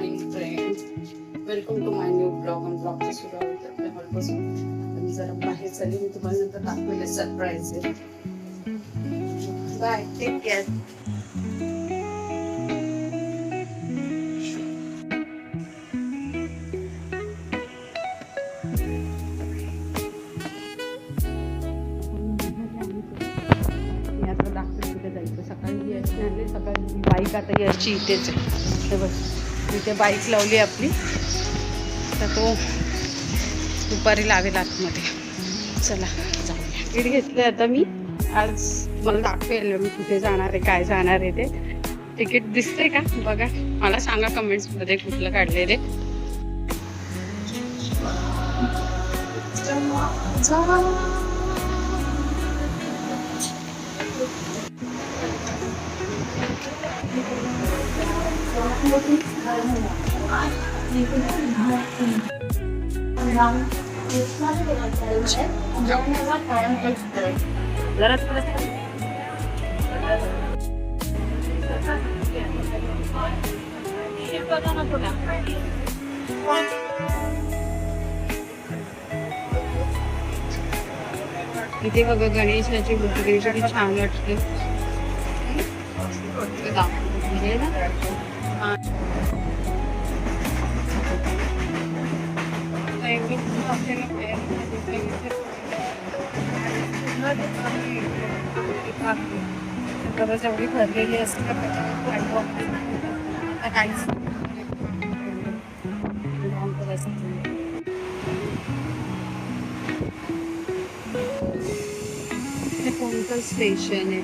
Morning friend, welcome to my new blog. आणि ब्लॉगचं सुरू होतं आपल्या हॉलपासून. मी जरा बाहेर चालली, मी तुम्हाला नंतर दाखवले सरप्राईज आहे. Bye, take care. सकाळी बाईक आता याची इथेच आहे बघ, इथे बाईक लावली आपली, तर तो दुपारी लावेल आतमध्ये. चला जाऊया. तिकीट घेतलं आता मी. आज मला दाखवेल मी कुठे जाणार आहे, काय जाणार आहे ते. तिकीट दिसते का बघा, मला सांगा कमेंट्समध्ये कुठलं काढले रे. इथे बघा गणेशाची मूर्ती किती छान वाटते. एवढी भरलेली असते कोणतं स्टेशन आहे.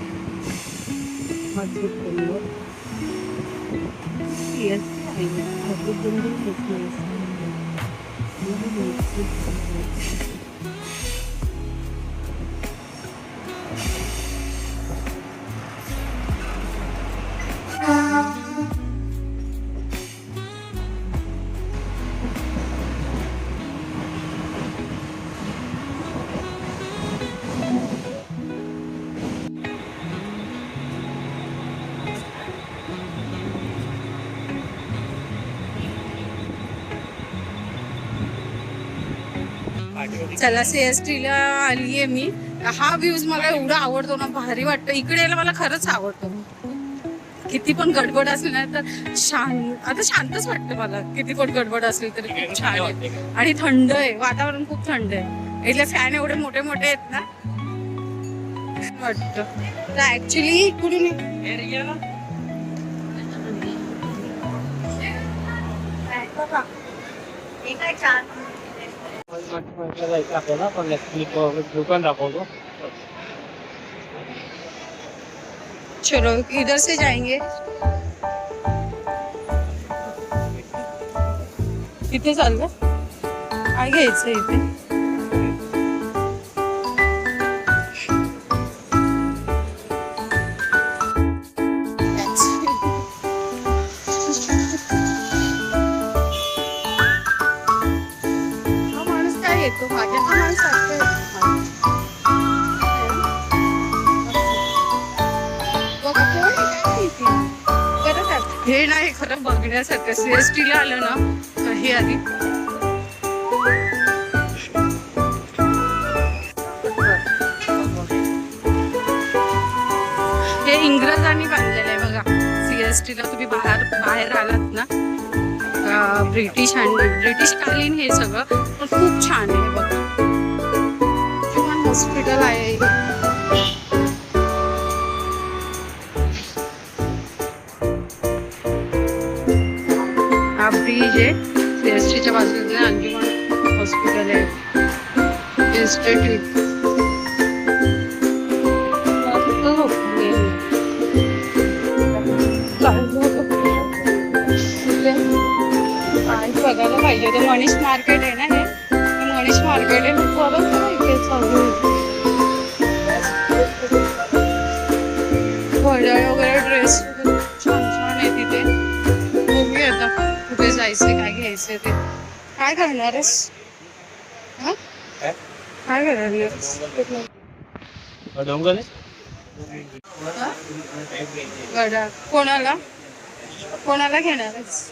चला CST ला आलीये मी. हा व्ह्यूज मला एवढा आवडतो ना, भारी वाटतं. इकडे यायला मला खरंच आवडतं. किती पण गडबड असली ना तर आता शांतच वाटतं मला. किती पण गडबड असली तरी खूप छान आहे. आणि थंड आहे, वातावरण खूप थंड आहे. इथले फॅन एवढे मोठे मोठे आहेत ना, वाटतं. तर ऍक्च्युली कुठून दुकान दाखवतो. चलो इधर से जाएंगे. इथे चाललं काय घ्यायचं इथे. हा माणूस काय येतो माझ्या, हा माणूस हे नाही खरं बघण्यासारखं. CST ला आलं ना हे आधी हे इंग्रजांनी बांधलेलं आहे बघा. CST ला तुम्ही बाहेर आलात ना, ब्रिटिशकालीन हे सगळं, पण खूप छान आहे बघा. छान हॉस्पिटल आहे. हा ब्रिज आहे. CST च्या बाजूला अंजुमन हॉस्पिटल आहे. इन्स्टिट्यूट बघायला पाहिजे. ते मनीष मार्केट आहे ना, हे मनीष मार्केट आहे. घड्याळ वगैरे, ड्रेस छान छान आहे तिथे. बघूया आता कुठे जायचंय, काय घ्यायचंय ते. काय करणार आहेस, काय करणार गडा. कोणाला घेणार आहेस.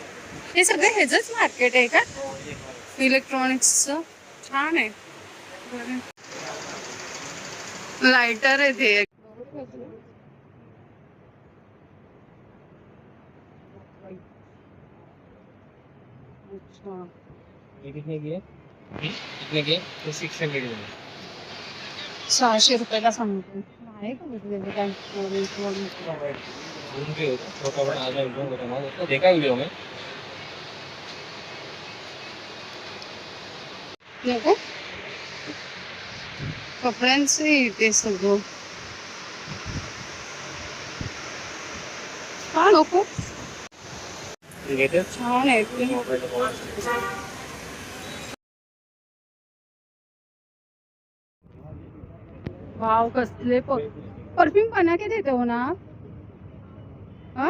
हे सगळं ह्याचंच मार्केट आहे का? इलेक्ट्रॉनिक्सचं. छान आहे. लायटर आहे ते. अच्छा. कितने की है? कितने की है? तो 600 की है. 600 रुपयाला सांगतो. आहे का भेटलेलं काय? घूम के छोटा बड़ा आ जाए लोगों को उसको देखा वीडियो में. नको कपड्यांचे ते सगळं हा नको लेटेस्ट छान आहे ते. वाव कसले परफ्यूम बना के देते हो ना आप? हा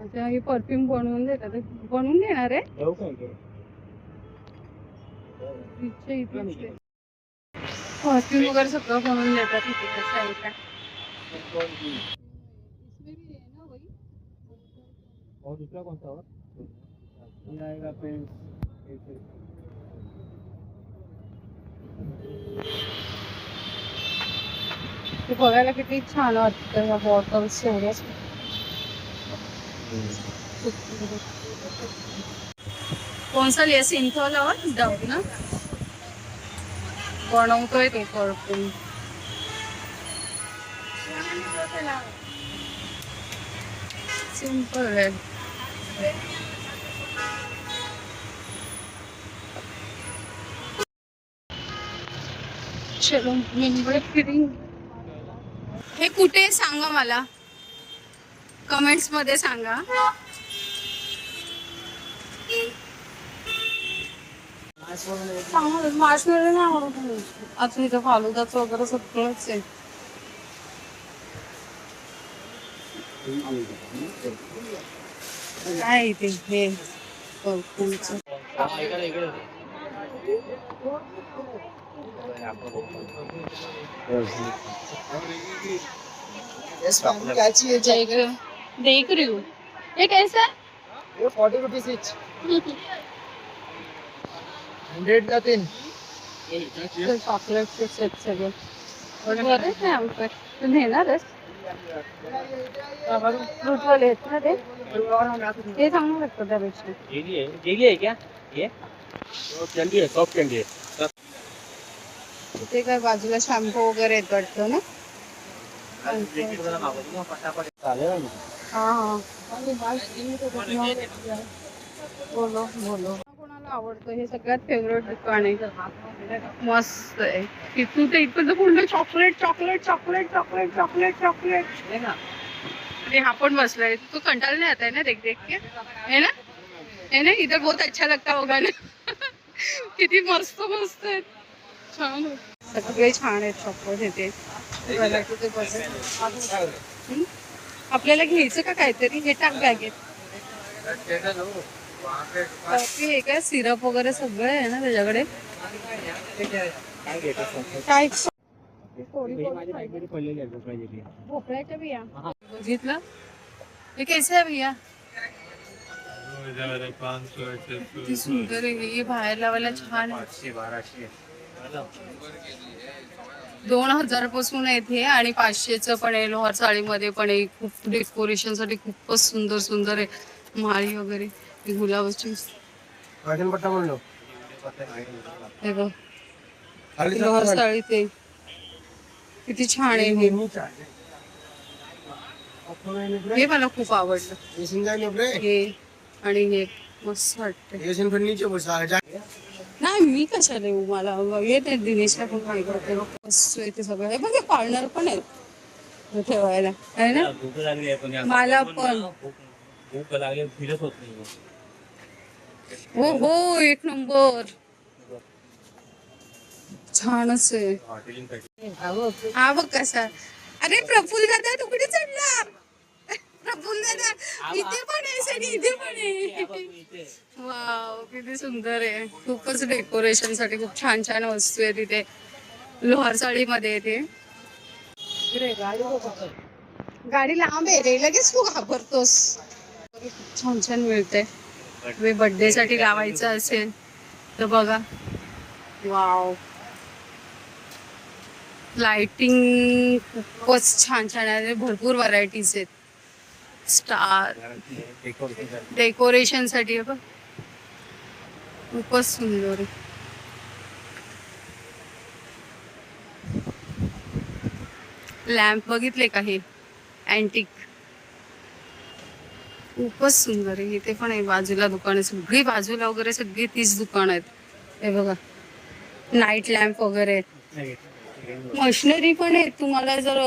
अच्छा हे परफ्यूम बनवून देतात. बनवून देणार आहे इथे परफ्यूम वगैरे सगळं बनवून देतात इथे. कसं आहे का? और दूसरा कौन सा और ये आएगा पेन. ते बघायला किती छान वाटतं या बॉटल्स एवढ्या. कौन सा लिया? सिंथॉल और डव ना बनवतोय ते परफ्यूम. सिंपल आहे. चलो मुंबई फिरिंग. हे कुठे आहे सांगा मला, कमेंट्स मध्ये सांगा. मार्शमेलो नाही आवडत. आता इथं फालुदाचं वगैरे सगळंच आहे. काय इथे हे परफ्यूमचं. देख रही हूँ. ये कैसा है? ये 40 रुपीज इच. 100 का 3. चॉकलेट के सेट सगळे बरं आहे आमचं. तू नेणारच फ्रूट वाले आहेत ना ते. ते चांगलं लागतं त्यापेक्षा. जेली है क्या ये? कैंडी है, सॉफ्ट कैंडी है. ते काय बाजूला शॅम्पू वगैरे येत वाटतं ना. हा बोलो बोलो. कोणाला आवडतं हे सगळ्यात फेवरेट दुकान आहे. मस्त आहे. इथून ते इथं पूर्ण chocolate chocolate chocolate chocolate chocolate chocolate. अरे हा पण बसलाय. तू कंटाळा नहीं आता है ना देख देख के है ना. है ना इधर बहुत अच्छा लगता होगा ना. किती मस्त मस्त आहेत. छान सगळे छान आहेत चॉकलेट येते. आपल्याला घ्यायचं का काहीतरी. हे टाक बॅगेत. कॉफी आहे का सिरप वगैरे सगळं आहे ना त्याच्याकडे. काय भोपळ्याच्या बिया बघितलं. हे कैसे आहे भैया? किती सुंदर आहे. हे बाहेर लावायला छान आहे. 2000 पासून येते आणि 500चं पण आहे. लोहार साडीमध्ये पण आहे. खूप डेकोरेशन साठी खूपच सुंदर सुंदर आहे. माळी वगैरे गुलाबाची. हे बघ लोहार साडी ते किती छान आहे. हे मला खूप आवडलं हे. आणि हे मस्त वाटतं. नाही मी कशाला येऊ. मला येते दिनेशला पण काय करते. मस्त येते सगळं. हे बघ कॉर्नर पण आहे ठेवायला आहे ना. मला पण हो हो एक नंबर. छानच आहे. हा बघ कसा. अरे प्रफुल्ल दादा तू कुठे चढला? प्रफुल्ल दादा इथे पण आहे आणि इथे पण आहे. वाव किती सुंदर आहे. खूपच डेकोरेशन साठी खूप छान छान वस्तू आहे तिथे. लोहार साडीमध्ये येते. गाडी लांब आहे रे. लगेच तू घाबरतोस. छान छान मिळते. बर्थडे साठी लावायचं असेल तर बघा. वाव, लाइटिंग खूपच छान छान आहे. भरपूर व्हरायटीज आहेत. स्टार डेकोरेशन साठी आहे बघ, खूपच सुंदर. लॅम्प बघितले का हे अँटिक, खूपच सुंदर आहे. इथे पण आहे बाजूला दुकान, सगळी बाजूला वगैरे सगळी तीच दुकान आहेत. हे बघा, नाईट लॅम्प वगैरे, मशिनरी पण आहे. तुम्हाला जर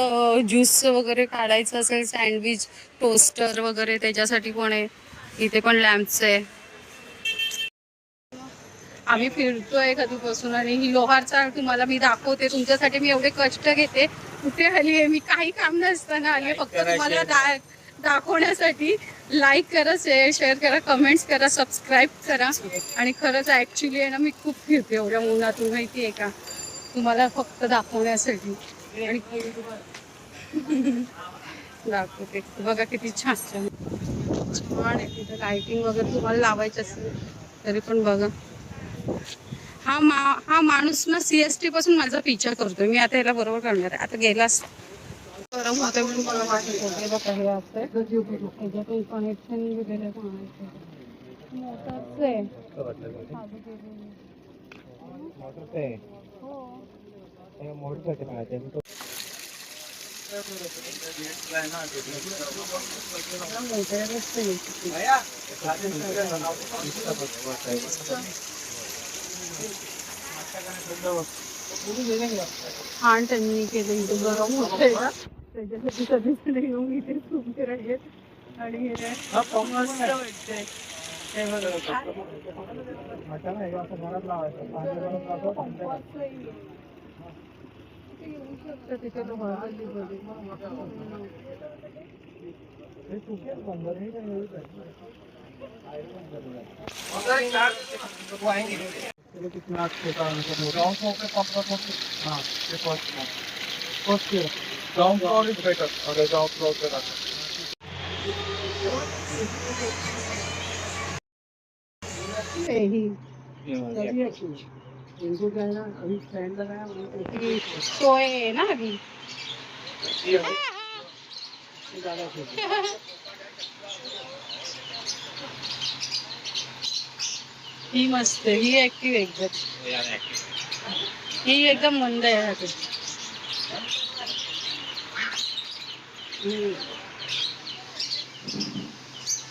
ज्यूस वगैरे काढायचं असेल, सँडविच टोस्टर वगैरे त्याच्यासाठी पण आहे. इथे पण लॅम्प्स आहे. आम्ही फिरतोय कधीपासून आणि ही लोहार चाळ तुम्हाला मी दाखवते. तुमच्यासाठी मी एवढे कष्ट घेते. कुठे आली आहे मी, काही काम नसताना आली, फक्त तुम्हाला दाखवण्यासाठी. लाईक करा, शेअर करा, कमेंट्स करा, सबस्क्राईब करा. आणि खरंच ऍक्च्युली आहे ना, मी खूप फिरते एवढ्या उन्हातून, माहिती आहे का, तुम्हाला फक्त दाखवण्यासाठी. आणि दाखवते बघा किती छान छान छान आहे. तिथे लाइटिंग वगैरे तुम्हाला लावायची असेल तरी पण बघा. हा माणूस ना CST पासून माझा पिछा करतोय. मी आता याला बरोबर करणार आहे. आता गेलास गरम होतं म्हणून मला वाटत होते बघा. हे असं त्याच्यातून कनेक्शन वगैरे मोटरचं आहे. छान त्यांनी केलं. इथे गरम होतंय ना, त्याच्यासाठी कधीच नाही येऊन इथे तुमचे राहिलेत. आणि हे मस्त वाटतंय. हे बघा, येऊ शकतं तिथे सोय आहे ना अभी. ही मस्त आहे, ही ऍक्टिव्ह एकदम, ही एकदम मंद आहे.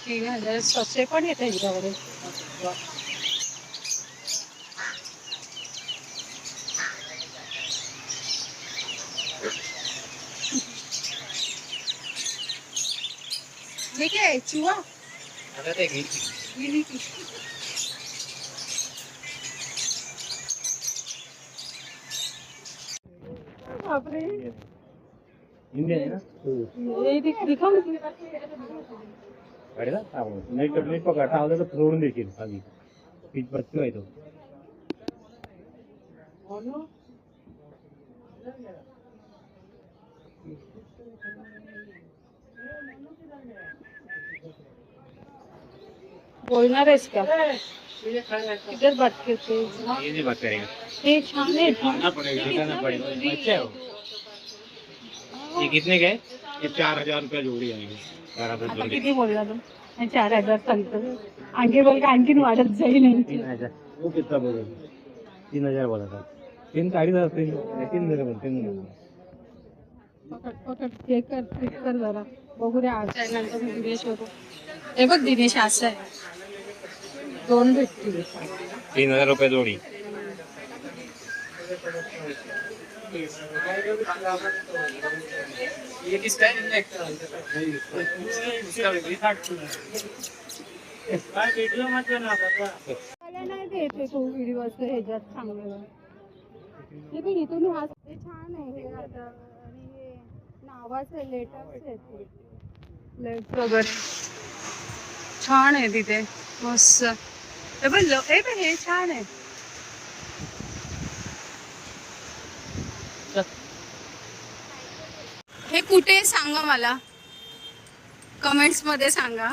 3000 स्वच्छ पण येते ह्याच्यावर. ठीक आहे चुवा बापरे. नेट पकड तर फोडून देखील आधी पीठ पत्ती व्हायचो. बोलणार आहेस का? इधर बात करते. ये नहीं बात करेंगे. हे छान आहे. खाना पड़ेगा, खाना पड़ेगा. अच्छा है. ये कितने के? ये 4000 रुपया जोड़ी आएंगे. आता किती बोलला तू? 4000 सांगतो. आणखी बोल का, आणखीन वाढत जाईल. 3000. वो कितना बोला? 3000 बोला था. 3,500 3,000 बोलते. पकड चेक कर, क्लिक कर जरा, बघू द्या. नंतर दिनेश होतो. हे बघ दिनेश, असं आहे. 2 भेटतील. 3000 रुपये जोड़ी. ये किसका है? नाही देते तो व्हिडिओ असं ह्याच्यात चांगलं. हे बघ इथून हा छान आहे. हे आता आणि हे नावाचं लेटर्स आहेत, लेट वगैरे छान आहे तिथे, मस्त. हे बघ हे छान आहे. हे कुठे सांगा मला, कमेंट्स मध्ये सांगा.